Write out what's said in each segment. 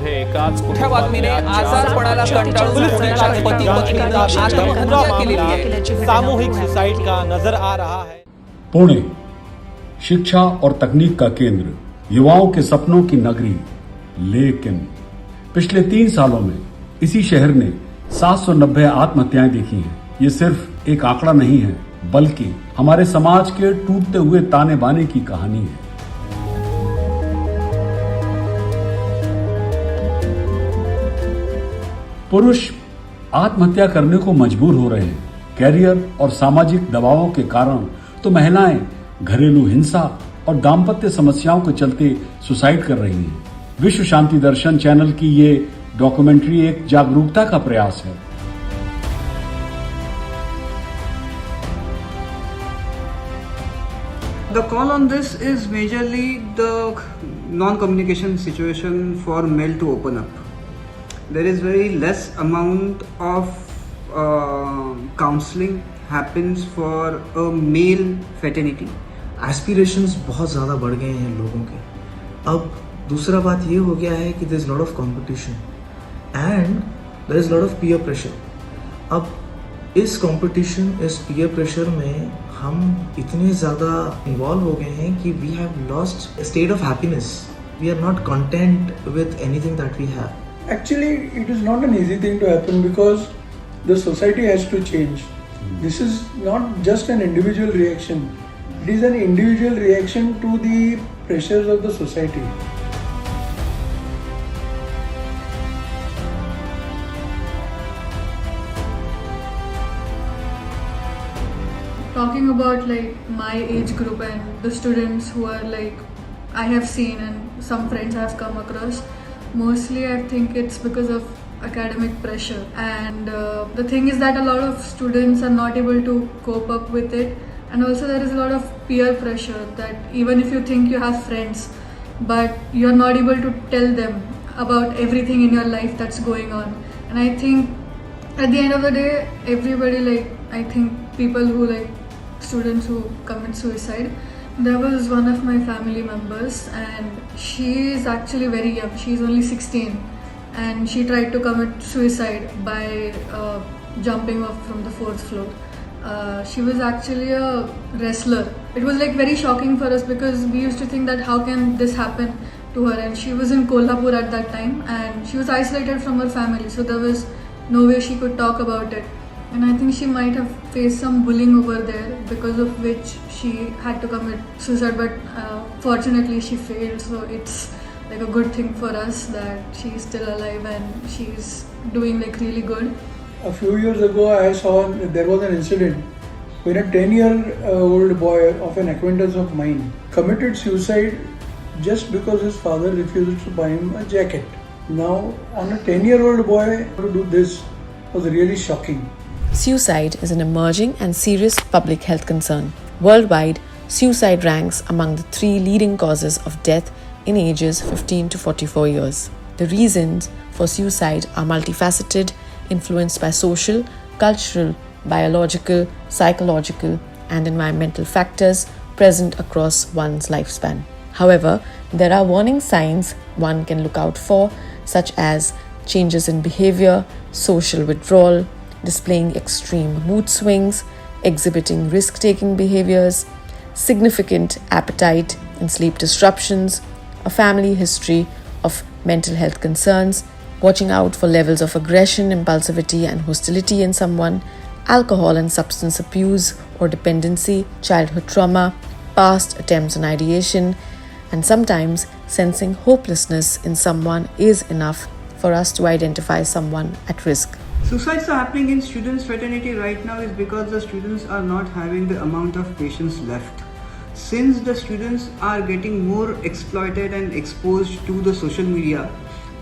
मध्ये एकाच मोठ्या बातमीने आजारपणाला कंटाळून पुण्याच्या पती पत्नीनं आत्महत्या केलेली आहे. सामूहिक सुसाइड का नजर आ रहा है. पुणे, शिक्षा और तकनीक का केंद्र, युवाओं के सपनों की नगरी, लेकिन पिछले 3 सालों में इसी शहर ने 790 आत्महत्याएं देखी हैं। ये सिर्फ एक आंकड़ा नहीं है, बल्कि हमारे समाज के टूटते हुए ताने बाने की कहानी है। पुरुष आत्महत्या करने को मजबूर हो रहे हैं। कैरियर और सामाजिक दबावों के कारण तो महिलाएं घरेलू हिंसा और दाम्पत्य समस्याओं के चलते सुसाइड कर रही हैं। विश्व शांति दर्शन चैनल की ये डॉक्यूमेंट्री एक जागरूकता का प्रयास है। The call on this is majorly the non-communication situation for male to open up. There is very less amount of counseling happens for a male fraternity. Aspirations बहुत ज़्यादा बढ़ गए हैं लोगों के। अब दूसरा बात ये हो गया है कि there is lot of competition and there is lot of peer pressure. अब इस कंपटीशन, इस पीयर प्रेशर में हम इतने ज़्यादा इन्वॉल्व हो गए हैं कि we have lost state of happiness. We are not content with anything that we have. Actually, it is not an easy thing to happen because the society has to change. This is not just an individual reaction. It is an individual reaction to the pressures of the society. Talking about like my age group and the students who are like I have seen and some friends I have come across, mostly I think it's because of academic pressure, and the thing is that a lot of students are not able to cope up with it, and also there is a lot of peer pressure that even if you think you have friends but you're not able to tell them about everything in your life that's going on. And I think at the end of the day everybody, like I think people who like students who commit suicide, there was one of my family members and she is actually very young. She's only 16 and she tried to commit suicide by jumping off from the 4th floor. She was actually a wrestler. It was like very shocking for us because we used to think that how can this happen to her, and she was in Kolhapur at that time and she was isolated from her family, so there was no way she could talk about it. And I think she might have faced some bullying over there, because of which she had to commit suicide, but fortunately she failed, so it's like a good thing for us that she's still alive and she's doing like really good. A few years ago, I saw there was an incident when a 10-year-old boy of an acquaintance of mine committed suicide just because his father refused to buy him a jacket. Now, on a 10-year-old boy to do this was really shocking. Suicide is an emerging and serious public health concern. Worldwide, suicide ranks among the 3 leading causes of death in ages 15 to 44 years. The reasons for suicide are multifaceted, influenced by social, cultural, biological, psychological, and environmental factors present across one's lifespan. However, there are warning signs one can look out for, such as changes in behavior, social withdrawal, displaying extreme mood swings, exhibiting risk-taking behaviors, significant appetite and sleep disruptions, a family history of mental health concerns, watching out for levels of aggression, impulsivity and hostility in someone, alcohol and substance abuse or dependency, childhood trauma, past attempts on ideation, and sometimes sensing hopelessness in someone is enough for us to identify someone at risk. Suicides are happening in students' fraternity right now is because the students are not having the amount of patience left. Since the students are getting more exploited and exposed to the social media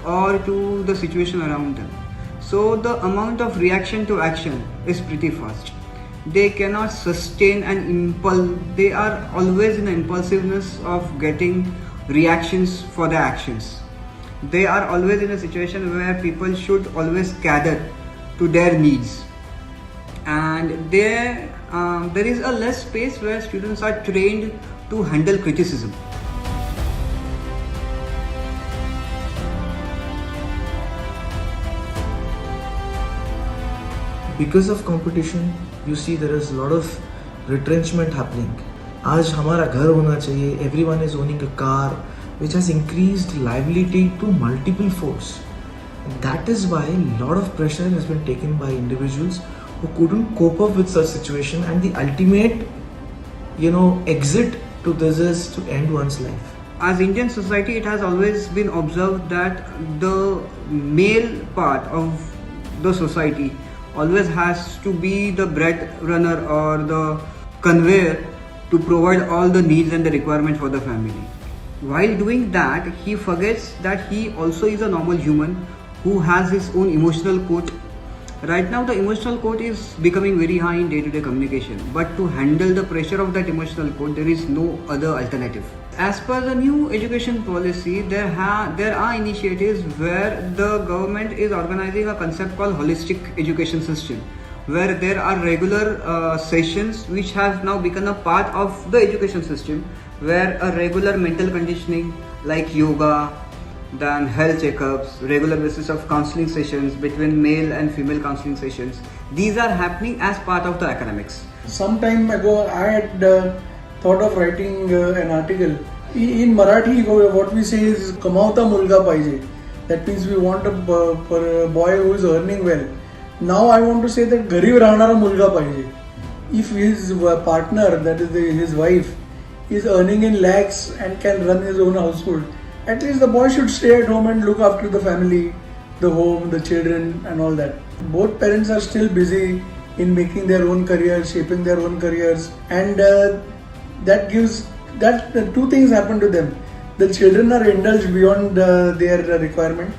or to the situation around them, so the amount of reaction to action is pretty fast. They cannot sustain an impulse. They are always in the impulsiveness of getting reactions for their actions. They are always in a situation where people should always gather to their needs, and there is a less space where students are trained to handle criticism. because of competition, you see there is a lot of retrenchment happening. आज हमारा घर होना चाहिए, everyone is owning a car, which has increased liability to multiple folds. That is why a lot of pressure has been taken by individuals who couldn't cope up with such situation, and the ultimate, exit to this is to end one's life. As Indian society, it has always been observed that the male part of the society always has to be the breadwinner or the conveyor to provide all the needs and the requirement for the family. While doing that, he forgets that he also is a normal human who has his own emotional quote. Right now, the emotional quote is becoming very high in day-to-day communication, but to handle the pressure of that emotional quote, there is no other alternative. As per the new education policy, there are initiatives where the government is organizing a concept called holistic education system, where there are regular sessions which have now become a part of the education system, where a regular mental conditioning like yoga, then health checkups, regular basis of counseling sessions between male and female counseling sessions, these are happening as part of the academics. Some time ago, I had thought of writing an article. In Marathi, what we say is "Kamauta mulga paije." That means we want a boy who is earning well. Now I want to say that garib rahnara mulga paije. If his partner, that is his wife, is earning in lakhs and can run his own household, at least the boy should stay at home and look after the family, the home, the children and all that. Both parents are still busy in making their own careers, shaping their own careers, and that two things happen to them. The children are indulged beyond their requirement,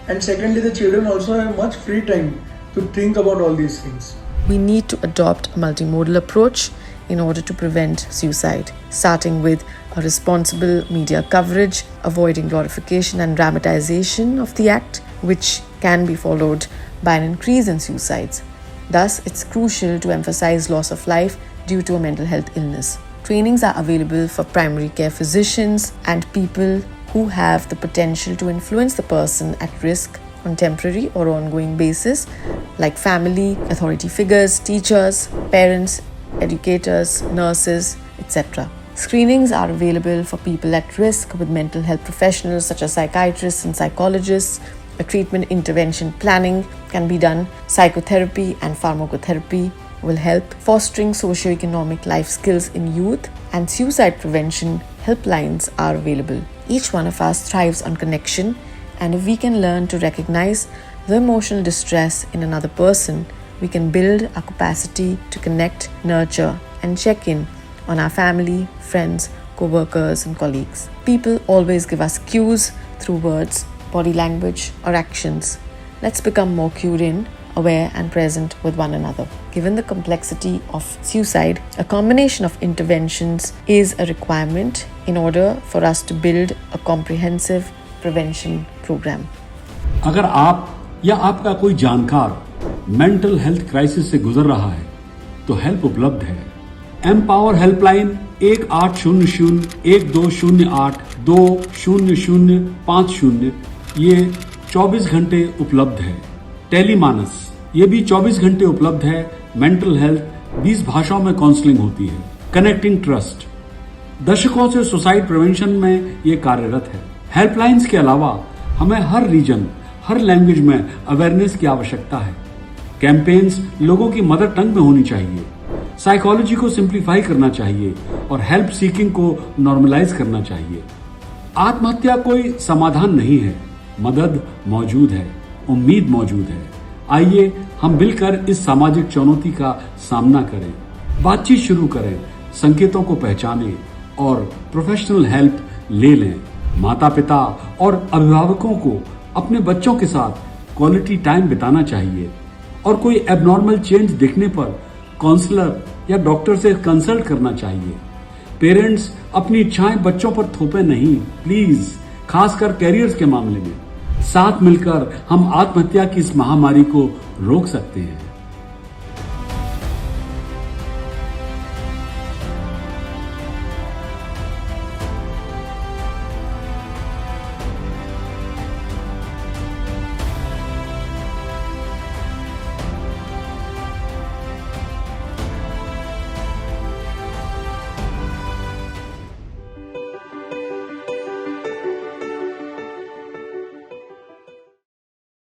and secondly, the children also have much free time to think about all these things. We need to adopt a multimodal approach in order to prevent suicide, starting with a responsible media coverage, avoiding glorification and dramatization of the act, which can be followed by an increase in suicides. Thus, it's crucial to emphasize loss of life due to a mental health illness. Trainings are available for primary care physicians and people who have the potential to influence the person at risk on temporary or ongoing basis, like family, authority figures, teachers, parents, educators, nurses, etc. Screenings are available for people at risk with mental health professionals such as psychiatrists and psychologists. A treatment intervention planning can be done. Psychotherapy and pharmacotherapy will help. Fostering socio-economic life skills in youth and suicide prevention helplines are available. Each one of us thrives on connection, and if we can learn to recognize the emotional distress in another person, we can build our capacity to connect, nurture, and check in on our family, friends, co-workers, and colleagues. People always give us cues through words, body language, or actions. Let's become more cued in, aware, and present with one another. Given the complexity of suicide, a combination of interventions is a requirement in order for us to build a comprehensive prevention program. अगर आप या आपका कोई जानकार mental health crisis से गुजर रहा है तो हेल्प उपलब्ध है। एम्पावर हेल्पलाइन 1800-1208-200050 ये 24 घंटे उपलब्ध है। टेलीमानस ये भी 24 घंटे उपलब्ध है। मेंटल हेल्थ 20 भाषाओं में काउंसलिंग होती है। कनेक्टिंग ट्रस्ट दशकों से सुसाइड प्रिवेंशन में ये कार्यरत है। हेल्पलाइंस के अलावा हमें हर रीजन, हर लैंग्वेज में अवेयरनेस की आवश्यकता है। कैंपेन्स लोगों की मदर टंग में होनी चाहिए। साइकोलॉजी को सिंप्लीफाई करना चाहिए और हेल्प सीकिंग को नॉर्मलाइज करना चाहिए। आत्महत्या कोई समाधान नहीं है, मदद मौजूद है, उम्मीद मौजूद है। आइए हम मिलकर इस सामाजिक चुनौती का सामना करें, बातचीत शुरू करें, संकेतों को पहचानें और प्रोफेशनल हेल्प ले लें। माता पिता और अभिभावकों को अपने बच्चों के साथ क्वालिटी टाइम बिताना चाहिए और कोई एबनॉर्मल चेंज दिखने पर काउंसलर या डॉक्टर से कंसल्ट करना चाहिए। पेरेंट्स अपनी इच्छाएं बच्चों पर थोपे नहीं, प्लीज, खासकर कैरियर्स के मामले में। साथ मिलकर हम आत्महत्या की इस महामारी को रोक सकते हैं।